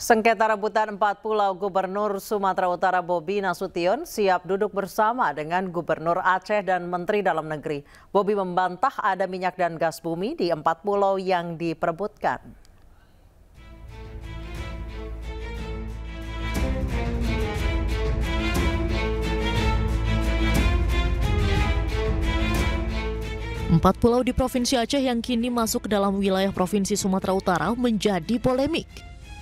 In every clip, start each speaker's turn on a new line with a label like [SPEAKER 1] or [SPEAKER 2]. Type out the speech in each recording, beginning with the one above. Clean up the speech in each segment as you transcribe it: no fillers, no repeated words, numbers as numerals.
[SPEAKER 1] Sengketa rebutan 4 pulau Gubernur Sumatera Utara Bobi Nasution siap duduk bersama dengan Gubernur Aceh dan Menteri Dalam Negeri. Bobi membantah ada minyak dan gas bumi di 4 pulau yang diperebutkan.
[SPEAKER 2] Empat pulau di Provinsi Aceh yang kini masuk ke dalam wilayah Provinsi Sumatera Utara menjadi polemik.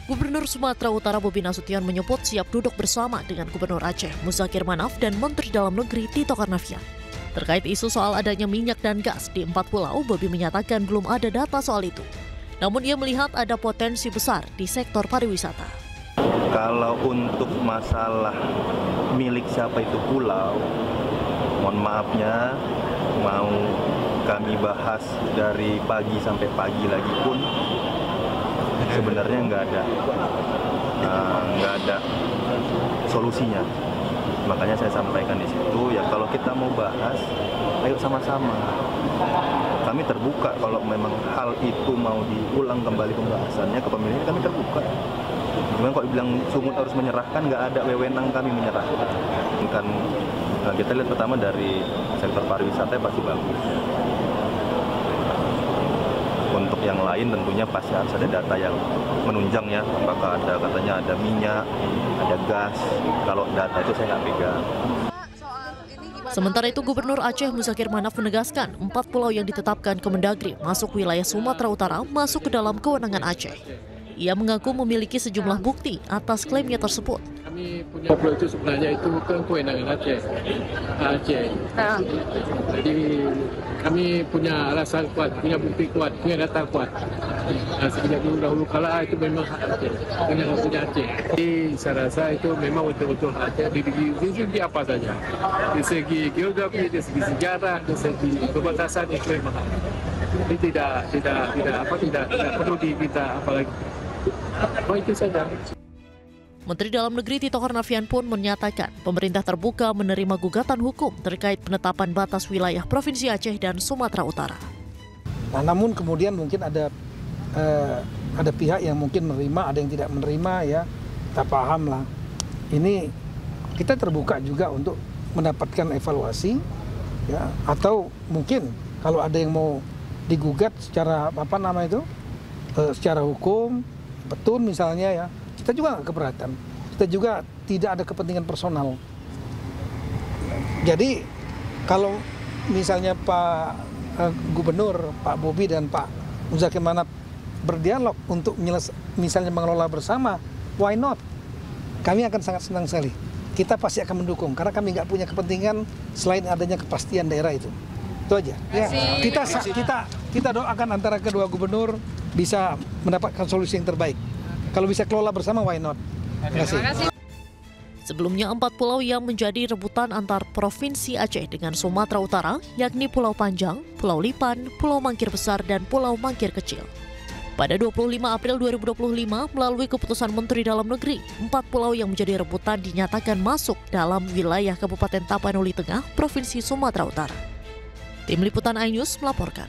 [SPEAKER 2] Gubernur Sumatera Utara Bobi Nasution menyebut siap duduk bersama dengan Gubernur Aceh Muzakir Manaf dan Menteri Dalam Negeri Tito Karnavian. Terkait isu soal adanya minyak dan gas di 4 pulau, Bobi menyatakan belum ada data soal itu. Namun ia melihat ada potensi besar di sektor pariwisata.
[SPEAKER 3] Kalau untuk masalah milik siapa itu pulau, mohon maafnya, mau kami bahas dari pagi sampai pagi lagi pun sebenarnya nggak ada solusinya. Makanya saya sampaikan di situ, ya kalau kita mau bahas, ayo sama-sama. Kami terbuka kalau memang hal itu mau diulang kembali pembahasannya ke pemilihan, kami terbuka. Cuman kalau dibilang Sumut harus menyerahkan, nggak ada wewenang kami menyerahkan. Kan kita lihat pertama dari sektor pariwisata pasti bagus. Untuk yang lain tentunya pasti harus ada data yang menunjang ya, apakah katanya ada minyak, ada gas. Kalau data itu saya nggak pegang.
[SPEAKER 2] Sementara itu Gubernur Aceh Muzakir Manaf menegaskan 4 pulau yang ditetapkan Kemendagri masuk wilayah Sumatera Utara masuk ke dalam kewenangan Aceh. Ia mengaku memiliki sejumlah bukti atas klaimnya tersebut.
[SPEAKER 4] Kami punya pulau itu sebenarnya itu kewenangan Aceh. Jadi kami punya alasan kuat, punya bukti kuat, punya data kuat. Sejak dulu kala itu memang hak Aceh, kewenangan punya Aceh. Jadi saya rasa itu memang betul-betul Aceh di segi apa saja. Di segi geografi, di segi sejarah, di segi perbatasan itu memang hak. Jadi tidak perlu kita apalagi. Itu saja.
[SPEAKER 2] Menteri Dalam Negeri Tito Karnavian pun menyatakan pemerintah terbuka menerima gugatan hukum terkait penetapan batas wilayah Provinsi Aceh dan Sumatera Utara.
[SPEAKER 5] Nah, namun kemudian mungkin ada pihak yang mungkin menerima, ada yang tidak menerima ya. Kita paham lah. Ini kita terbuka juga untuk mendapatkan evaluasi ya, atau mungkin kalau ada yang mau digugat secara secara hukum betul misalnya ya, kita juga nggak keberatan. Kita juga tidak ada kepentingan personal. Jadi kalau misalnya Pak Gubernur, Pak Bobi dan Pak Muzakir Manaf berdialog untuk misalnya mengelola bersama, why not? Kami akan sangat senang sekali. Kita pasti akan mendukung karena kami nggak punya kepentingan selain adanya kepastian daerah itu. Itu aja. Ya, kita doakan antara kedua gubernur bisa mendapatkan solusi yang terbaik. Kalau bisa kelola bersama, why not? Terima kasih.
[SPEAKER 2] Sebelumnya 4 pulau yang menjadi rebutan antar Provinsi Aceh dengan Sumatera Utara, yakni Pulau Panjang, Pulau Lipan, Pulau Mangkir Besar, dan Pulau Mangkir Kecil. Pada 25 April 2025, melalui keputusan Menteri Dalam Negeri, 4 pulau yang menjadi rebutan dinyatakan masuk dalam wilayah Kabupaten Tapanuli Tengah, Provinsi Sumatera Utara. Tim Liputan iNews melaporkan.